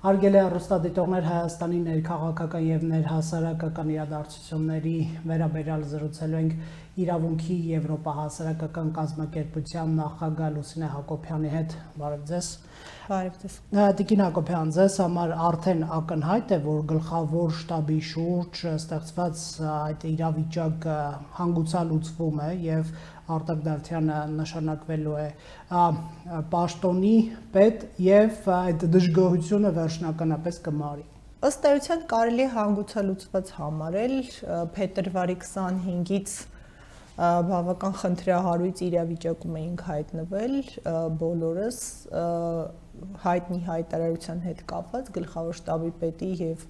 Հարգելի առողջադիտողներ Հայաստանի ներքաղաքական եւ ներհասարակական իրադարձությունների վերաբերյալ զրուցելու ենք իրավունքի Եվրոպահասարակական կազմակերպության նախագահ Լուսինե Հակոբյանի հետ։ Բարև ձեզ։ Բարև ձեզ։ Տիկին Հակոբյան, ձեզ համար արդեն ակնհայտ է, որ գլխավոր շտաբի շուրջ ստեղծված այդ իրավիճակը հանգուցալուծվում է եւ Արտակ Դավթյանը նշանակվելու է պաշտոնի պետ եւ այդ դժգոհությունը վերջնականապես կմարի։ Ըստ էության կարելի է հանգուցալուծված համարել փետրվարի 25-ից բավական խնդրահարույց իրավիճակում էինք հայտնվել բոլորս հայտնի հայտարարության հետ կապված գլխավոր շտաբի պետի եւ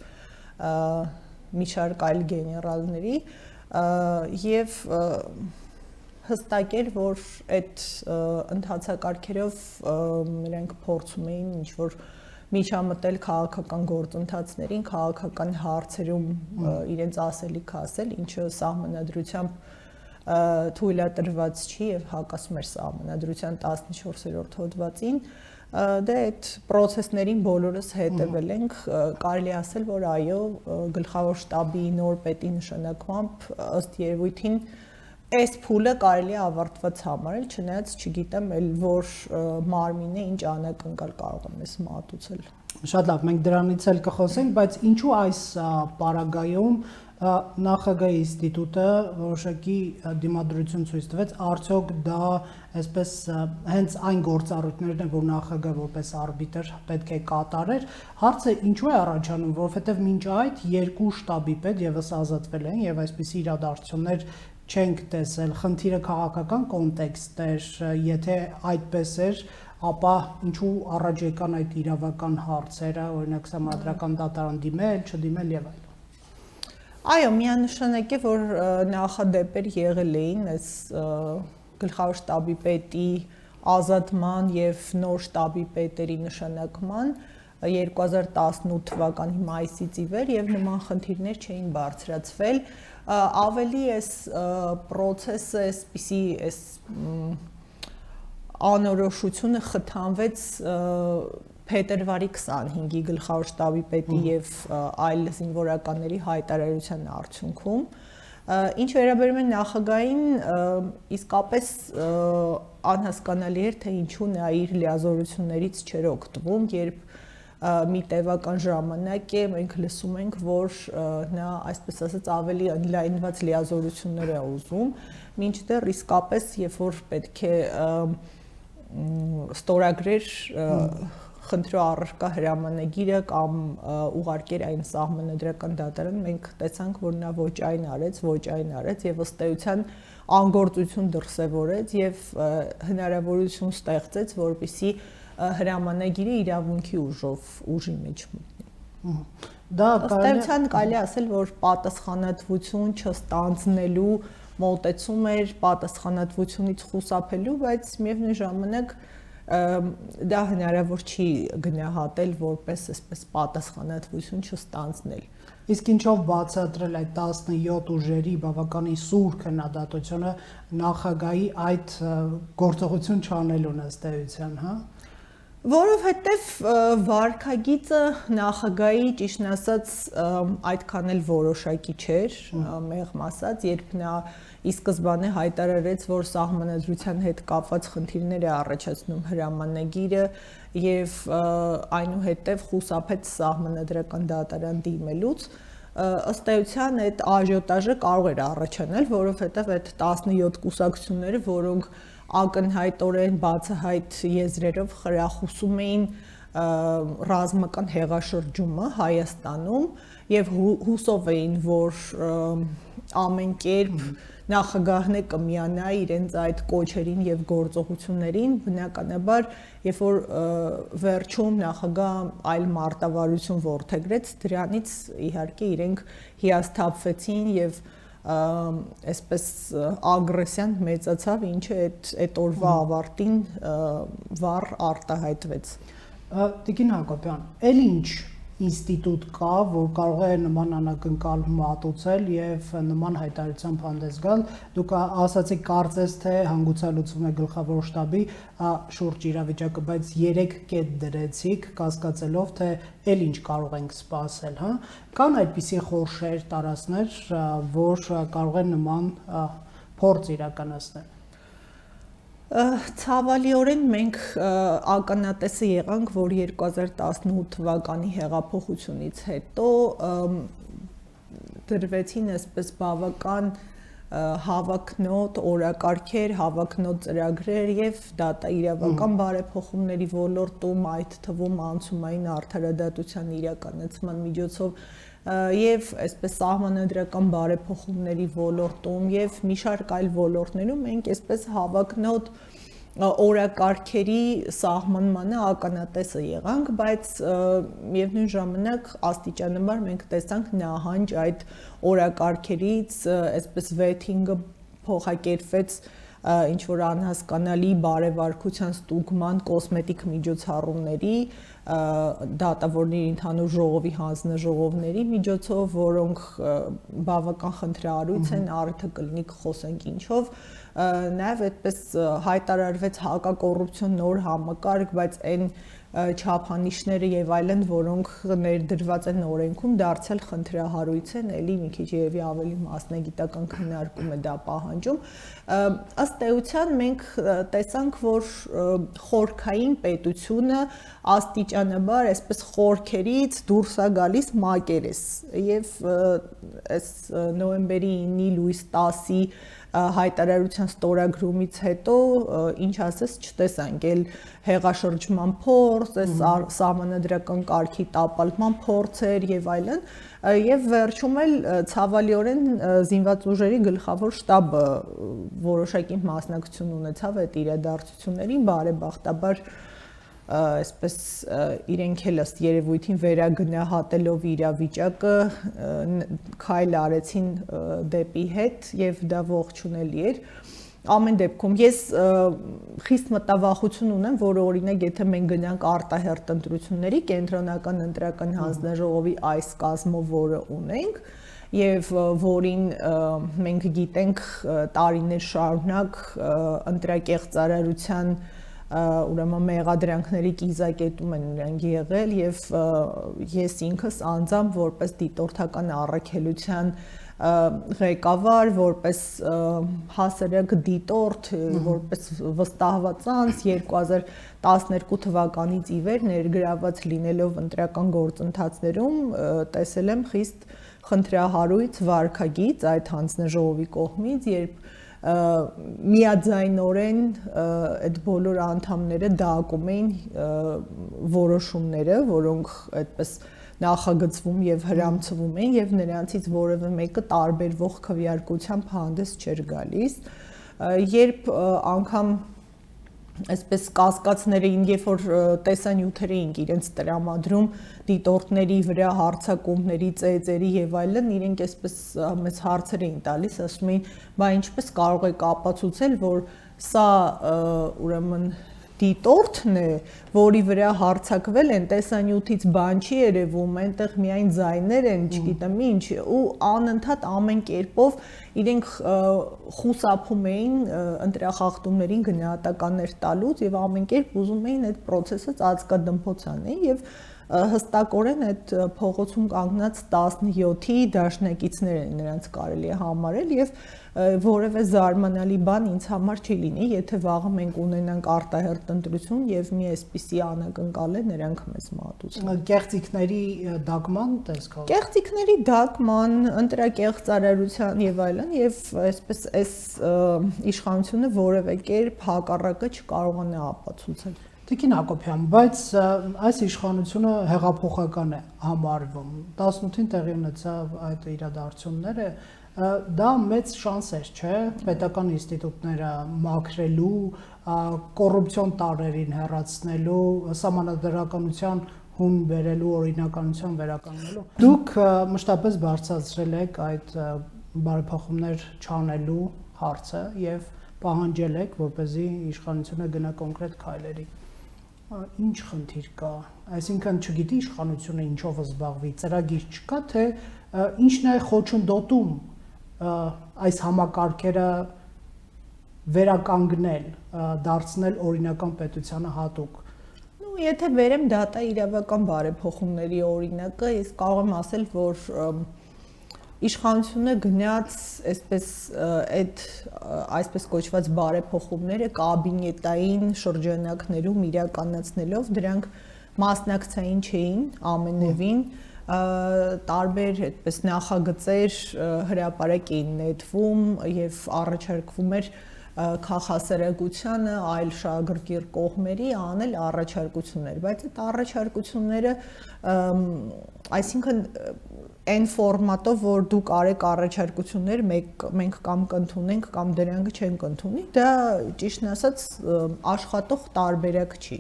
մի շարք այլ գեներալների եւ հստակ էր, որ այդ ընթացակարգերով նրանք փորձում էին ինչ-որ միջամտել քաղաքական գործընթացներին, քաղաքական հարցերում իրենց ասելիքը ասել, ինչը սահմանադրությամբ թույլատրված չի եւ հակասում էր սահմանադրության 14-րդ հոդվածին, դե այդ process-ներին բոլորս հետևել ենք, կարելի ասել, որ այո, գլխավոր շտաբի նոր պետի նշանակմամբ ըստ երևույթին այս փուլը կարելի է ավարտված համարել, չնայած չգիտեմ էլ որ մարմինը ինչ անակնկալ կարող եմ ես մատուցել։ Շատ լավ, մենք դրանից էլ կխոսենք, բայց ինչու այս պարագայում նախագահի ինստիտուտը որոշակի դիմադրություն ցույց տվեց, արդյոք դա այսպես հենց այն գործառույթներն են, որ նախագահը որպես արբիտր պետք է կատարեր, հարցը ինչու է առաջանում, որովհետև մինչ այդ երկու շտաբի պետ եւս ազատվել են եւ այսպիսի իրադարձություններ չենք տեսել, խնդիրը քաղաքական կոնտեքստ էր, եթե այդպես էր, ապա ինչու առաջ եկան այդ իրավական հարցերը, օրինակ սահմանադրական դատարան դիմել, չդիմել եւ այլն։ Այո, միանշանակ է, որ նախադեպեր եղել էին այս գլխավոր շտաբի պետի ազատման եւ նոր շտաբի պետերի նշանակման 2018 թվականի մայիսից ի վեր եւ նման խնդիրներ չէին բարձրացվել, ավելի այս process-ը, այսպիսի այս անորոշությունը խթանվեց փետրվարի 25-ի գլխավոր շտաբի պետի եւ այլ զինվորականների հայտարարության արդյունքում, ինչ վերաբերում է նախագահին, իսկապես անհասկանալի էր, թե ինչու նա իր լիազորություններից չէր օգտվում, երբ մի տևական ժամանակ է մենք լսում ենք, որ նա այսպես ասած ավելի ընդլայնված լիազորություններ է ուզում, մինչդեռ իսկապես երբ որ պետք է ստորագրեր խնդրո առարկա հրամանագիրը կամ ուղարկեր այն սահմանադրական դատարան, մենք տեսանք, որ նա ոչ այն արեց եւ ըստ էության անգործություն դրսեւորեց եւ հնարավորություն ստեղծեց, որպեսզի հրամանագիրը իրավունքի ուժի մեջ մտնի։ Դա ըստ էության կարելի ասել, որ պատասխանատվություն չստանձնելու մոտեցում էր, պատասխանատվությունից խուսափելու, բայց միևնույն ժամանակ դա հնարավոր չի գնահատել որպես այսպես պատասխանատվություն չստանձնել։ Իսկ ինչով բացատրել այդ 17 ուժերի բավականին սուր քննադատությունը նախագահի այդ գործողություն չանելուն ըստ էության, հա։ Որովհետև վարքագիծը նախագահի ճիշտն ասած այդքան էլ որոշակի չէր, մեղմ ասած, երբ նա ի սկզբանե հայտարարեց, որ սահմանադրության հետ կապված խնդիրներ է առաջացնում հրամանագիրը եւ այնուհետև խուսափեց սահմանադրական դատարան դիմելուց, ըստ էության այդ աժիոտաժը կարող էր առաջանալ, որովհետև այդ 17 կուսակցությունները, որոնք ակնհայտորեն բացահայտ եզրերով խրախուսում էին ռազմական հեղաշրջումը Հայաստանում եւ հուսով էին, որ ամեն կերպ նախագահն է կմիանա իրենց այդ կոչերին եւ գործողություններին, բնականաբար, երբ որ վերջում նախագահը այլ մարտավարություն որդեգրեց, դրանից իհարկե իրենք հիասթափվեցին եւ այսպես ագրեսիան մեծացավ, ինչը այդ օրվա ավարտին վառ արտահայտվեց։ Տիկին Հակոբյան, էլ ինչ ինստիտուտ կա, որ կարող է նման անակնկալում մատուցել եւ նման հայտարարությամբ հանդես գալ։ Դուք ասացիք կարծես թե հանգուցալուծվում է գլխավոր շտաբի շուրջ իրավիճակը, բայց 3 կետ դրեցիք, կասկածելով թե էլ ինչ կարող ենք սպասել, հա։ Կան այդպիսի խորշեր, տարածքներ, որ կարող են նման փորձ իրականացնել։ Ցավալիորեն մենք ականատեսը եղանք, որ 2018 թվականի հեղափոխությունից հետո դրվեցին այսպես բավական հավակնոտ օրակարգեր, հավակնոտ ծրագրեր եւ դատաիրավական բարեփոխումների ոլորտում, այդ թվում անցումային արդարադատության իրականացման միջոցով եւ այսպես սահմանադրական բարեփոխումների ոլորտում եւ մի շարք այլ ոլորտներում մենք այսպես հավակնոտ օրակարգերի սահմանմանը ականատեսը եղանք, բայց միևնույն ժամանակ աստիճանաբար մենք տեսանք նահանջ այդ օրակարգերից, այսպես վեթինգը փոխակերպվեց ինչ որ անհասկանալի բարեվարկության ստուգման կոսմետիկ միջոցառումների, դատավորների ընդհանուր ժողովի հանձնաժողովների միջոցով, որոնք բավական խնդրահարույց են, առիթը կլինի խոսենք ինչով, նաև այդպես հայտարարվեց հակակոռուպցիոն նոր համակարգ, բայց այն չափանիշները եւ այլն, որոնք ներդրված են օրենքում, դարձյալ խնդրահարույց են, էլի մի քիչ երևի ավելի մասնագիտական քննարկում է դա պահանջում։ Ըստ էության մենք տեսանք, որ խորքային պետությունը աստիճանաբար այսպես խորքերից դուրս է գալիս մակերես եւ այս նոյեմբերի 9-ի լույս 10-ի հայտարարության ստորագրումից հետո ինչ ասես չտեսանք, էլ հեղաշրջման փորձ, այս սահմանադրական կարգի տապալման փորձեր եւ այլն, եւ վերջում էլ ցավալիորեն զինված ուժերի գլխավոր շտաբը որոշակի մասնակցություն ունեցավ այդ իրադարձություններին, բարեբախտաբար այսպես իրենք էլ ըստ երևույթին վերագնահատելով իրավիճակը քայլ արեցին դեպի հետ եւ դա ողջունելի էր։ Ամեն դեպքում ես խիստ մտավախություն ունեմ, որ օրինակ եթե մենք գնանք արտահերթ ընտրությունների կենտրոնական ընտրական հանձնաժողովի այս կազմով, որը ունենք, եւ որին մենք գիտենք տարիներ շարունակ ընտրակեղծարարության ուրեմն մեղադրանքների կիզակետում են նրանք եղել եւ ես ինքս անձամբ որպես դիտորդական առաքելության ղեկավար, որպես հասարակ դիտորդ, որպես վստահված անձ 2012 թվականից ի վեր ներգրաված լինելով ընտրական գործընթացներում տեսել եմ խիստ խնդրահարույց վարքագիծ այդ հանձնաժողովի կողմից, երբ միաձայնորեն այդ բոլոր անդամները դակում էին որոշումները, որոնք այդպես նախագծվում եւ հրամցվում են եւ նրանցից որևէ մեկը տարբերվող քվեարկությամբ հանդես չէր գալիս, երբ անգամ այսպես կասկածներ էին, երբ որ տեսանյութեր էինք իրենց տրամադրում դիտորդների վրա հարձակումների, ծեծերի եւ այլն, իրենք այսպես մեծ հարցեր էին տալիս, ասում էին, բա ինչպես կարող եք ապացուցել, որ սա ուրեմն դիտորդն է, որի վրա հարձակվել են, տեսանյութից բան չի երևում, այնտեղ միայն ձայներ են, չգիտեմ ինչ, ու անընդհատ ամեն կերպով իրենք խուսափում էին ընտրախախտումներին գնահատականներ տալուց եւ ամեն կերպ ուզում էին այդ process-ը ծածկադմփոց անել եւ հստակորեն այդ փողոցում կանգնած 17-ի դաշնակիցներ են նրանց կարելի է համարել եւ որևէ զարմանալի բան ինձ համար չի լինի, եթե վաղը մենք ունենանք արտահերթ ընտրություն եւ մի այսպիսի անակնկալ է նրանք մեզ մատուցեն։ Կեղծիքների դագման տեսքով։ Կեղծիքների դագման, ընտրակեղծարարության եւ այլն եւ այսպես այս իշխանությունը որևէ կերպ հակառակը չկարողանա ապացուցել։ Տիկին Հակոբյան, բայց այս իշխանությունը հեղափոխական է համարվում։ 18-ին տեղի ունեցավ այդ իրադարձությունները, դա մեծ շանսեր, չէ՞, պետական ինստիտուտները մաքրելու, կոռուպցիոն տարրերին հեռացնելու, սահմանադրականության հուն բերելու, օրինականության վերականգնելու։ Դուք մշտապես բարձրացրել եք այդ բարեփոխումներ չանելու հարցը եւ պահանջել եք, որպեսզի իշխանությունը գնա կոնկրետ քայլերի։ ինչ խնդիր կա, այսինքն չգիտի իշխանությունը ինչով զբաղվի, ծրագիր չկա, թե ինչն է խոչընդոտում այս համակարգերը վերականգնել, դարձնել օրինական պետությանը հատուկ։ Եթե վերեմ դատա իրավական բարեփոխումների օրինակը, ես կարող եմ ասել, որ իշխանությունը գնաց այսպես կոչված բարեփոխումները կաբինետային շրջանակներում իրականացնելով, դրանք մասնակցային չէին ամենևին, տարբեր այդպես նախագծեր հրապարակ էին նետվում եւ առաջարկվում էր քաղաքասերակցությանը այլ շահագրգիռ կողմերի անել առաջարկություններ, բայց այդ առաջարկությունները այսինքն այն ֆորմատով, որ դուք արեք առաջարկություններ, մենք կամ կընդունենք, կամ դրանք չենք ընդունի, դա ճիշտն ասած աշխատող տարբերակ չի։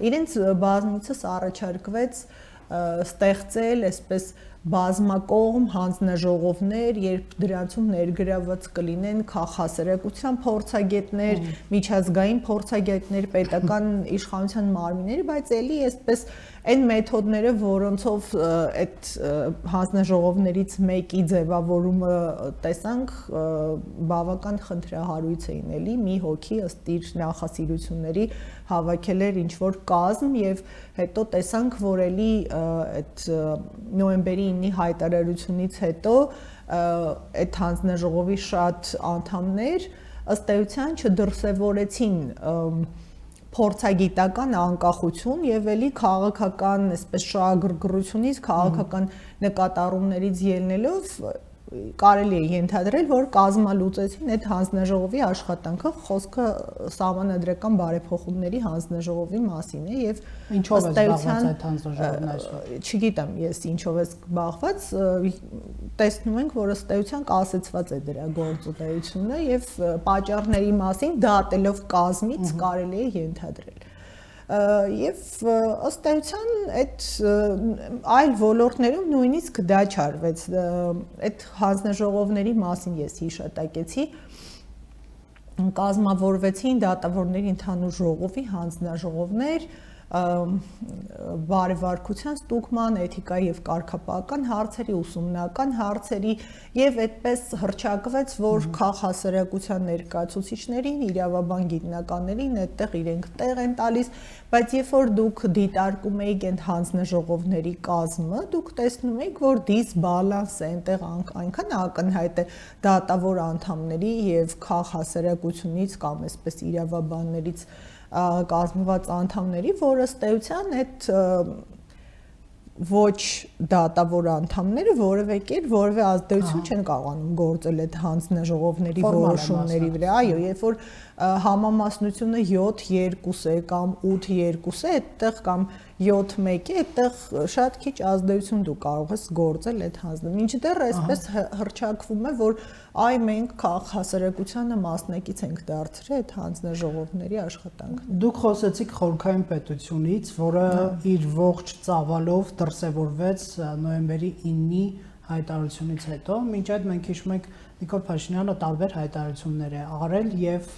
Իրենց բազմիցս առաջարկվեց ստեղծել այսպես բազմակողմ հանձնաժողովներ, երբ դրանցում ներգրավված կլինեն քաղաքասերակցության փորձագետներ, միջազգային փորձագետներ, պետական իշխանության մարմիններ, բայց էլի այսպես այն մեթոդները, որոնցով այդ հանձնաժողովներից մեկի ձևավորումը տեսանք, բավական խնդրահարույց էին էլի, մի հոգի ըստ իր նախասիրությունների հավաքել էր ինչ-որ կազմ եւ հետո տեսանք, որ էլի այդ նոյեմբերի 9-ի հայտարարությունից հետո այդ հանձնաժողովի շատ անդամներ ըստ էության չդրսևորեցին փորձագիտական անկախություն եւ էլի քաղաքական այսպես շահագրգռությունից, քաղաքական նկատառումներից ելնելով կարելի է ենթադրել, որ կազմալուծեցին այդ հանձնաժողովի աշխատանքը, խոսքը սահմանադրական բարեփոխումների հանձնաժողովի մասին է եւ ինչով է զբաղված այդ հանձնաժողովն այսօր։ Չգիտեմ ես ինչով է զբաղված, տեսնում ենք, որ ըստ էության կասեցված է դրա գործունեությունը եւ պատճառների մասին դատելով կազմից կարելի է ենթադրել։ Եվ ըստ էության այդ այլ ոլորտներում նույնիսկ դա չարվեց, այդ հանձնաժողովների մասին ես հիշատակեցի, կազմավորվեցին դատավորների ընդհանուր ժողովի հանձնաժողովներ, բարևարկության ստուգման, էթիկայի եւ կարգապահական հարցերի, ուսումնական հարցերի եւ այդպես հռչակվեց, որ քաղաքասերակցության ներկայացուցիչներին, իրավաբան գիտնականներին այդտեղ իրենք տեղ են տալիս, բայց երբ որ դուք դիտարկում եք այդ հանձնաժողովների կազմը, դուք տեսնում եք, որ դիսբալանս է այնտեղ այնքան ակնհայտ է դատավոր անդամների եւ քաղաքասերակցությունից կամ այսպես իրավաբաններից կազմված անդամների, որ ըստ էության այդ ոչ դատավոր անդամները որևէ կերպ որևէ ազդեցություն չեն կարողանում գործել այդ հանձնաժողովների որոշումների վրա, այո, երբ որ համամասնությունը 7-2 է կամ 8-2 է, այդտեղ կամ 7-1 է, այդտեղ շատ քիչ ազդեցություն դու կարող ես գործել այդ հանձնաժողովին։ Մինչդեռ այսպես հռչակվում է, որ այ մենք քաղաքասերակցությանը մասնակից ենք դարձրել այդ հանձնաժողովների աշխատանքին։ Դուք խոսեցիք խորհրդային պետությունից, որը իր ողջ ծավալով դրսևորվեց նոյեմբերի 9-ի հայտարարությունից հետո, մինչ այդ մենք հիշում ենք Նիկոլ Փաշինյանը տարբեր հայտարարություններ է արել եւ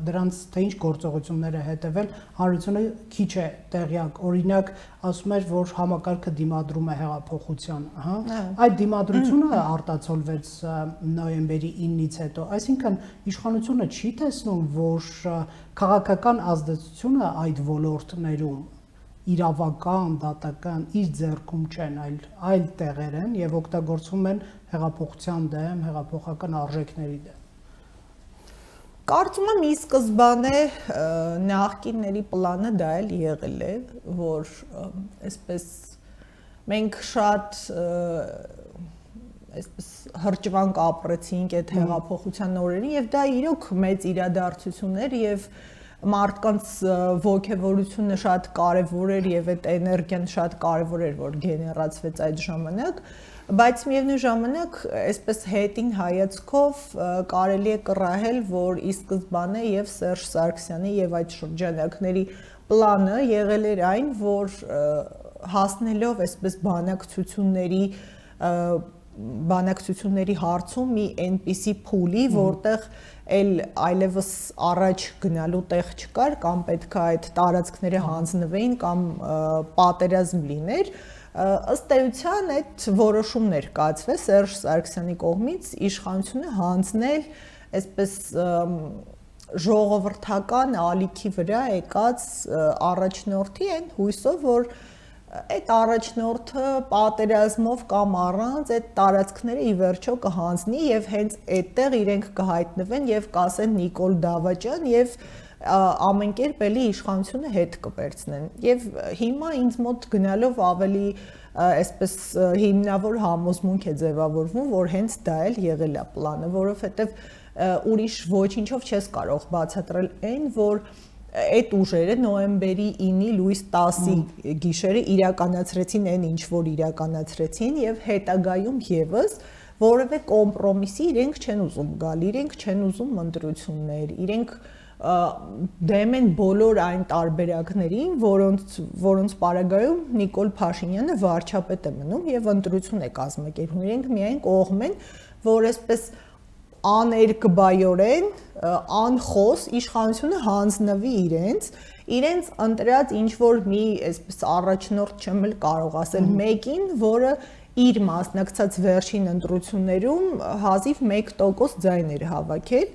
դրանց թե ինչ գործողություններ է հետևել, հանրությունը քիչ է տեղյակ, օրինակ ասում էր, որ համակարգը դիմադրում է հեղափոխության, այդ դիմադրությունը արտացոլվեց նոյեմբերի 9-ից հետո, այսինքն իշխանությունը չի տեսնում, որ քաղաքական ազդեցությունը այդ ոլորտներում իրավական, դատական իր ձեռքում չեն, այլ տեղեր են եւ օգտագործվում են հեղափոխության դեմ, հեղափոխական արժեքների դեմ։ Կարծում եմ ի սկզբանե նախկինների պլանը դա էլ եղել է, որ այսպես մենք շատ այսպես հրճվանք ապրեցինք այդ հեղափոխության օրերին եւ դա իրոք մեծ իրադարձություն էր եւ մարդկանց ոգևորությունը շատ կարևոր էր եւ այդ էներգիան շատ կարևոր էր, որ գեներացվեց այդ ժամանակ, բայց միևնույն ժամանակ այսպես հետին հայացքով կարելի է կռահել, որ ի սկզբանե եւ Սերժ Սարգսյանի եւ այդ շրջանակների պլանը եղել էր այն, որ հասնելով այսպես բանակցությունների բանակցությունների հարցում մի այնպիսի փուլի, որտեղ այլևս առաջ գնալու տեղ չկար, կամ պետք է այդ տարածքները հանձնվեին կամ պատերազմ լիներ, ըստ էության այդ որոշումներ կայացվեց Սերժ Սարգսյանի կողմից իշխանությունը հանձնել այսպես ժողովրդական ալիքի վրա եկած առաջնորդի այն հույսով, որ այդ առաջնորդը պատերազմով կամ առանց այդ տարածքները ի վերջո կհանձնի եւ հենց այդտեղ իրենք կհայտնվեն եւ կասեն Նիկոլ Դավաճան եւ ամեն կերպ էլի իշխանությունը հետ կվերցնեն եւ հիմա ինձ մոտ գնալով ավելի այսպես հիմնավոր համոզմունք է ձևավորվում, որ հենց դա էլ եղել է պլանը, որովհետեւ ուրիշ ոչինչով չես կարող բացատրել այն, որ այդ ուժերը նոյեմբերի 9-ի լույս 10-ի գիշերը իրականացրեցին այն ինչ որ իրականացրեցին եւ հետագայում եւս որևէ կոմպրոմիսի իրենք չեն ուզում գալ, իրենք չեն ուզում ընտրություններ, իրենք դեմ են բոլոր այն տարբերակներին, որոնց պարագայում Նիկոլ Փաշինյանը վարչապետ է մնում եւ ընտրություն է կազմակերպում։ Իրենք միայն կողմ են, որ այսպես աներկբայորեն անխոս իշխանությունը հանձնվի իրենց ընտրած ինչ որ մի այսպես առաջնորդ չեմ էլ կարող ասել մեկին, որը իր մասնակցած վերջին ընտրություններում հազիվ 1% ձայներ հավաքել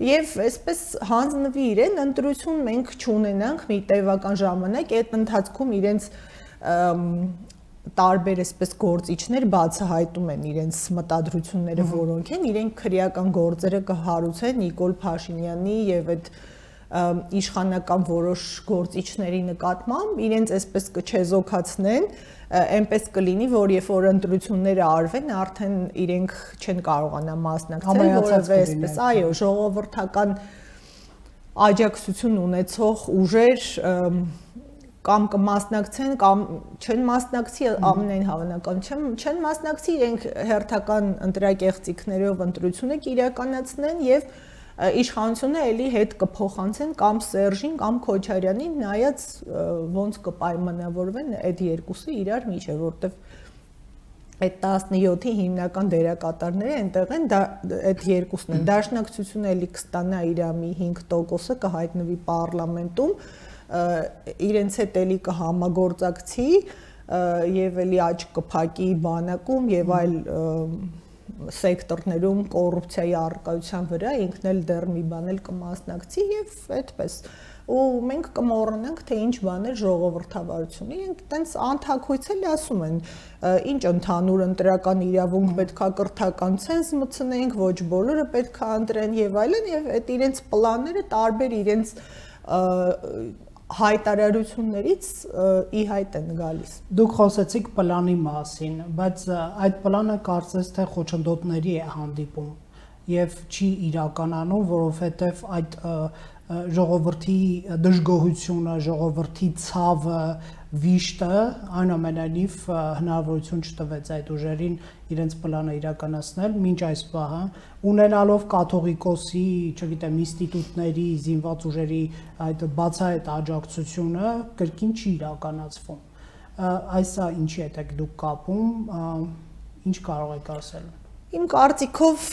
եւ այսպես հանձնվի իրեն ընտրություն մենք չունենանք մի տևական ժամանակ այդ ընթացքում իրենց տարբեր այսպես գործիչներ բացահայտում են իրենց մտադրությունները որոնք են իրենք քրեական գործերը կհարուցեն Նիկոլ Փաշինյանի եւ այդ իշխանական որոշ գործիչների նկատմամբ իրենց այսպես կչեզոքացնեն այնպես կլինի որ երբ որ ընտրությունները արվեն արդեն իրենք չեն կարողանա մասնակցել որովհետեւ այսպես այո ժողովրդական աջակցություն ունեցող ուժեր կամ կմասնակցեն կամ չեն մասնակցի ամենայն հավանական չեն մասնակցի իրենք հերթական ընտրակեղծիքներով ընտրությունը կիրականացնեն եւ իշխանությունը էլի հետ կփոխանցեն կամ Սերժին կամ Քոչարյանին նայած ոնց կպայմանավորվեն այդ երկուսը իրար միջև որտեվ այդ 17-ի հիմնական դերակատարները այնտեղ են այդ երկուսն են դաշնակցությունը էլի կստանա իր մի 5%-ը կհայտնվի պարլամենտում իրենց հետ էլի կհամագործակցի եւ էլի աճ կփակի բանակում եւ այլ սեկտորներում կոռուպցիայի առկայության վրա ինքն էլ դեռ մի բան էլ կմասնակցի եւ այդպես ու մենք կմոռանանք թե ինչ բան է ժողովրդավարությունը իրենք տենց անթակույց էլ ասում են ինչ ընդհանուր ընտրական իրավունք պետքա կրթական ցենզ մտցնենք ոչ բոլորը պետքա ընտրեն եւ այլն եւ այդ իրենց պլանները տարբեր իրենց հայտարարություններից ի հայտ են գալիս։ Դուք խոսեցիք պլանի մասին, բայց այդ պլանը կարծես թե խոչընդոտների է հանդիպում եւ չի իրականանում, որովհետեւ այդ ժողովրդի դժգոհությունը, ժողովրդի ցավը, վիշտը այնուամենայնիվ հնարավորություն չտվեց այդ ուժերին իրենց պլանը իրականացնել մինչ այս պահը ունենալով կաթողիկոսի, չգիտեմ, ինստիտուտների, զինված ուժերի այդ բացահայտ աջակցությունը կրկին չի իրականացվում։ Այսա ինչի հետ եք դուք կապում, ինչ կարող եք ասել։ Իմ կարծիքով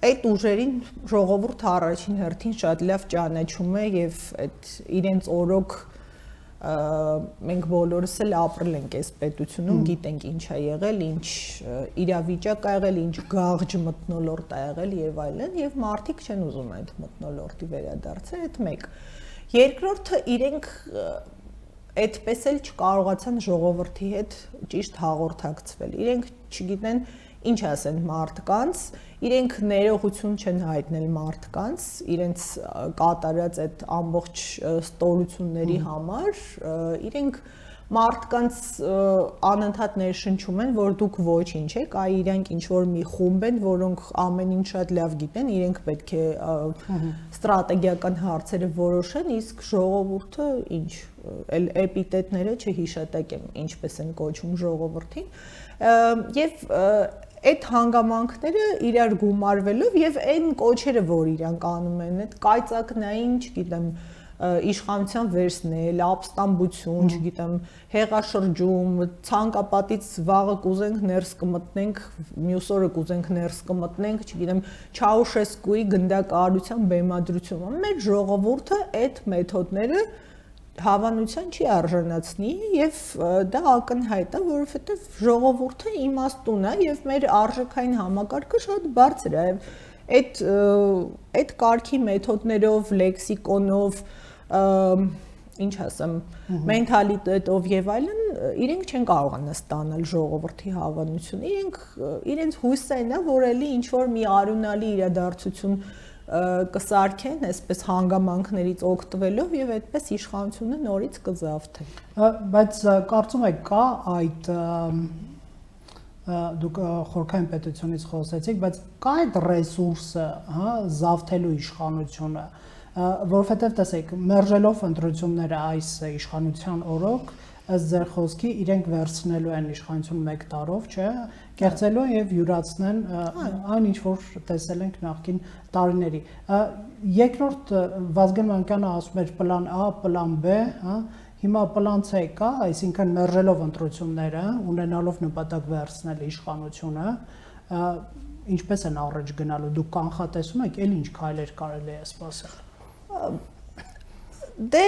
այդ ուժերին ժողովուրդը առաջին հերթին շատ լավ ճանաչում է եւ այդ իրենց օրոք մենք բոլորս էլ ապրել ենք այս պետությունում, գիտենք ինչ է եղել, ինչ իրավիճակ ա եղել, ինչ գաղջ մթնոլորտ ա եղել եւ այլն, եւ մարդիկ չեն ուզում այդ մթնոլորտի վերադարձել, այդ մեկ։ Երկրորդը իրենք այդպես էլ չկարողացան ժողովրդի հետ ճիշտ հաղորդակցվել։ Իրենք չգիտեն ինչ ասեն մարդկանց, իրենք ներողություն չեն հայտնել մարդկանց, իրենց կատարած այդ ամբողջ ստորությունների համար, իրենք մարդկանց անընդհատ ներշնչում են, որ դուք ոչինչ եք, այ իրենք ինչ որ մի խումբ են, որոնք ամեն ինչ շատ լավ գիտեն, իրենք պետք է ստրատեգիական հարցերը որոշեն, իսկ ժողովուրդը ինչ, էլ էպիտետները չհիշատակեմ, ինչպես են կոչում ժողովրդին, եւ այդ հանգամանքները իրար գումարվելով եւ այն կոչերը, որ իրանք անում են, այդ կայծակնային, չգիտեմ, իշխանության վերցնել, ապստամբություն, չգիտեմ, հեղաշրջում, ցանկապատից վաղը կուզենք ներս կմտնենք, մյուս օրը կուզենք ներս կմտնենք, չգիտեմ, Չաուշեսկուի գնդակահարության բեմադրությունը։ Մեր ժողովուրդը այդ մեթոդները հավանության չի արժանացնի եւ դա ակնհայտ է, որովհետեւ ժողովուրդը իմաստուն է եւ մեր արժեքային համակարգը շատ բարձր է։ Այդ կարգի մեթոդներով, լեքսիկոնով, ինչ ասեմ, մենթալիտետով եւ այլն իրենք չեն կարողանա ստանալ ժողովրդի հավանություն։ Իրենց հույսը այն է, որ էլի ինչ որ մի արյունալի իրադարձություն կսարքեն, այսպես հանգամանքներից օգտվելով եւ այդպես իշխանությունը նորից կզավթի։ Բայց կարծում եք կա այդ դուք խորհրդային պետությունից խոսեցիք, բայց կա այդ ռեսուրսը, հա, զավթելու իշխանությունը, որովհետեւ տեսեք, մերժելով ընտրությունները այս իշխանության օրոք, ըստ ձեր խոսքի իրենք վերցնելու են իշխանություն 1 տարով, չէ, կեղծելու եւ յուրացնեն այն ինչ որ տեսել ենք նախկին տարիների։ Երկրորդ Վազգեն Մանկյանը ասում էր պլան A, պլան B, հա, հիմա պլան C կա, այսինքն մերժելով ընտրությունները, ունենալով նպատակ վերցնել իշխանությունը, ինչպես են առաջ գնալու, դուք կանխատեսում եք, էլ ինչ քայլեր կարելի է սպասել։ Դե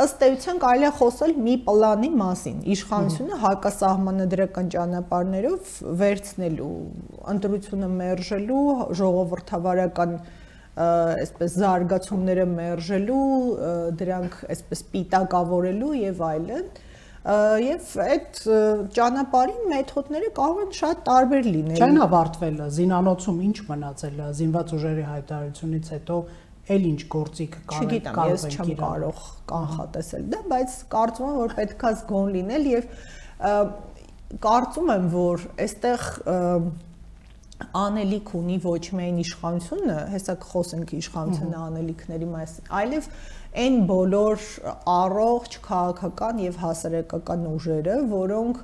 ըստ էության կարելի է խոսել մի պլանի մասին, իշխանությունը հակասահմանադրական ճանապարհներով վերցնելու, ընտրությունը մերժելու, ժողովրդավարական այսպես զարգացումները մերժելու, դրանք այսպես պիտակավորելու եւ այլն։ Եվ այդ ճանապարհին մեթոդները կարող են շատ տարբեր լինել։ Չեն ավարտվել զինանոցում ինչ մնացել զինված ուժերի հայտարարությունից հետո էլ ինչ գործիք չգիտեմ, ես չեմ կարող կանխատեսել դա, բայց կարծում եմ, որ պետքա զգոն լինել եւ կարծում եմ, որ այստեղ անելիք ունի ոչ միայն իշխանությունը, հեսա կխոսենք իշխանության անելիքների մասին, այլև այն բոլոր առողջ քաղաքական եւ հասարակական ուժերը, որոնք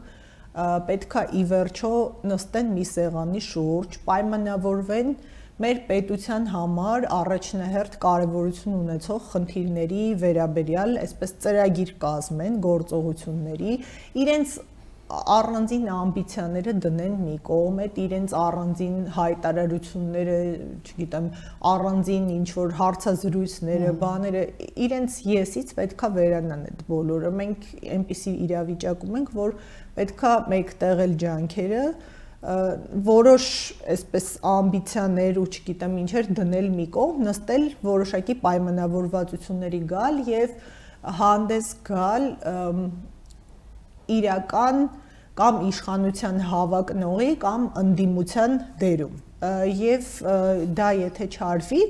պետքա ի վերջո նստեն մի սեղանի շուրջ, պայմանավորվեն մեր պետության համար առաջնահերթ կարևորություն ունեցող խնդիրների վերաբերյալ, այսպես ծրագիր կազմեն գործողությունների, իրենց առանձին ամբիցիաները դնեն մի կողմ, այդ իրենց առանձին հայտարարությունները, չգիտեմ, առանձին ինչ որ հարցազրույցները, բաները, իրենց եսից պետքա վերանան այդ բոլորը։ Մենք այնպիսի իրավիճակում ենք, որ պետքա մեկտեղ էլ ջանքերը որոշ այսպես ամբիցիաներ ու չգիտեմ ինչեր դնել մի կողմ, նստել որոշակի պայմանավորվածությունների գալ եւ հանդես գալ իրական կամ իշխանության հավակնողի կամ ընդդիմության դերում եւ դա եթե չարվի,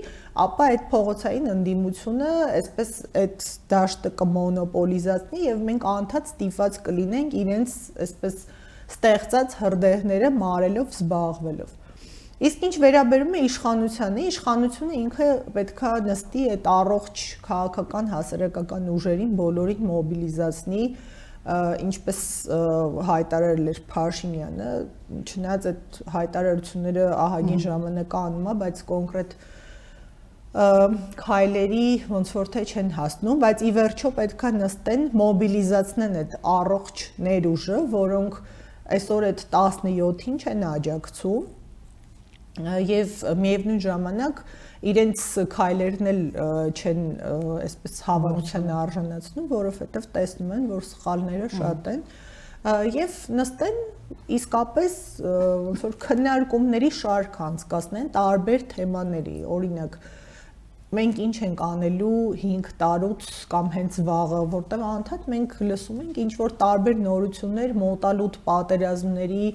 ապա այդ փողոցային ընդդիմությունը այսպես այդ դաշտը կմոնոպոլիզացնի եւ մենք անդադ ստիպված կլինենք իրենց այսպես ստեղծած հրդեհները մարելով զբաղվելով։ Իսկ ինչ վերաբերում է իշխանությանը, իշխանությունը ինքը պետքա նստի այդ առողջ քաղաքական հասարակական ուժերին բոլորին մոբիլիզացնի, ինչպես հայտարարել էր Փաշինյանը, չնայած այդ հայտարարությունները ահագին ժամանականում է, բայց կոնկրետ քայլերի ոնց որ թե չեն հասնում, բայց ի վերջո պետքա նստեն, մոբիլիզացնեն այդ առողջ ներուժը, որոնք այսօր այդ 17-ին չեն աջակցում եւ միևնույն ժամանակ իրենց քայլերն էլ չեն այսպես հավանության արժանացնում, որովհետեւ տեսնում են, որ սխալները շատ են եւ նստեն իսկապես ոնց որ քննարկումների շարք անցկացնեն տարբեր թեմաների, օրինակ մենք ինչ ենք անելու 5 տարուց կամ հենց վաղը, որտեղ անդադ մենք լսում ենք ինչ որ տարբեր նորություններ մոտալուտ պատերազմների,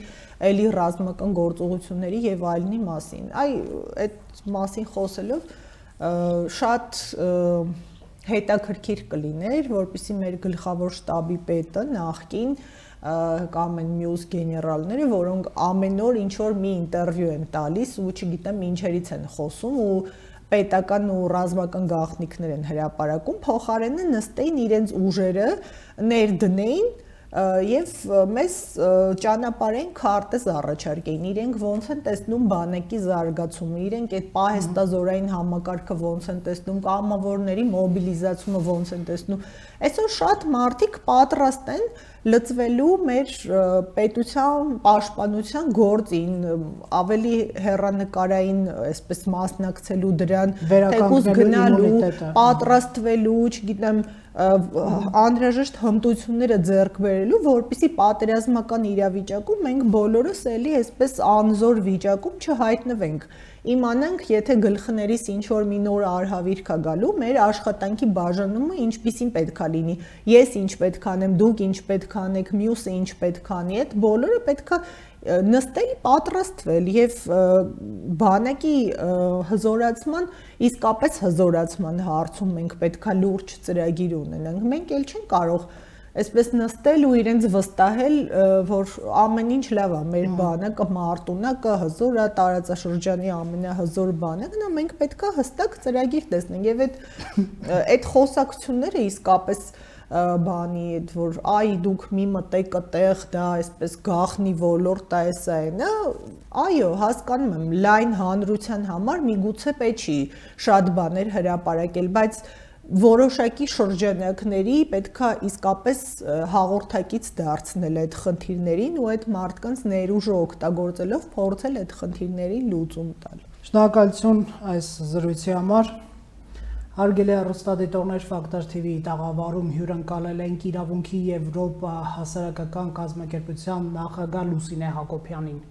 էլի ռազմական գործողությունների եւ այլնի մասին։ Այդ մասին խոսելով շատ հետաքրքիր կլիներ, որպեսզի մեր գլխավոր շտաբի պետը նախկին կամ են մյուս գեներալները, որոնք ամեն օր ինչ որ մի ինտերվյու են տալիս ու չգիտեմ ինչերից են խոսում ու պետական ու ռազմական գաղտնիքներ են հրապարակում, փոխարենը նստեին իրենց ուժերը ներդնեին եւ մեզ ճանապարհային քարտեզ առաջարկեին իրենք ոնց են տեսնում բանակի զարգացումը իրենք այդ պահեստազորային համակարգը ոնց են տեսնում կամավորների մոբիլիզացումը ոնց են տեսնում այսօր շատ մարդիկ պատրաստ են լծվելու մեր պետության պաշտպանության գործին ավելի հեռանկարային այսպես մասնակցելու դրան թեկուզ գնալու պատրաստվելու չգիտեմ անհրաժեշտ հմտությունները ձեռք բերելու որպեսզի պատերազմական իրավիճակում մենք բոլորս էլի այսպես անզոր վիճակում չհայտնվենք իմանանք եթե գլխներիս ինչ որ մի նոր արհավիրք է գալու մեր աշխատանքի բաժանումը ինչպիսին պետքա լինի ես ինչ պետք անեմ դուք ինչ պետք անեք մյուսը ինչ պետք անի այդ բոլորը պետքա նստել պատրաստվել եւ բանակի հզորացման իսկապես հզորացման հարցում մենք պետքա լուրջ ծրագիր ունենանք մենք էլ չենք կարող այսպես նստել ու իրենց վստահել որ ամեն ինչ լավ է մեր բանակը մարտունակը հզոր է տարածաշրջանի ամենահզոր բանակն է մենք պետքա հստակ ծրագիր տեսնենք եւ այդ խոսակցությունները իսկապես բանի այդ որ այ դուք մի մտեք այդտեղ դա այսպես գախնի ոլորտ է էսա է այո հասկանում եմ լայն հանրության համար միգուցե պետք չի շատ բաներ հրապարակել բայց որոշակի շրջանակների պետքա իսկապես հաղորդակից դարձնել այդ խնդիրներին ու այդ մարդկանց ներուժը օգտագործելով փորձել այդ խնդիրներին լուծում տալ Շնորհակալություն այս զրույցի համար Հարգելի հեռուստադիտողներ Ֆակտոր TV-ի տաղավարում հյուրընկալել ենք իրավունքի Եվրոպա հասարակական կազմակերպության նախագահ Լուսինե Հակոբյանին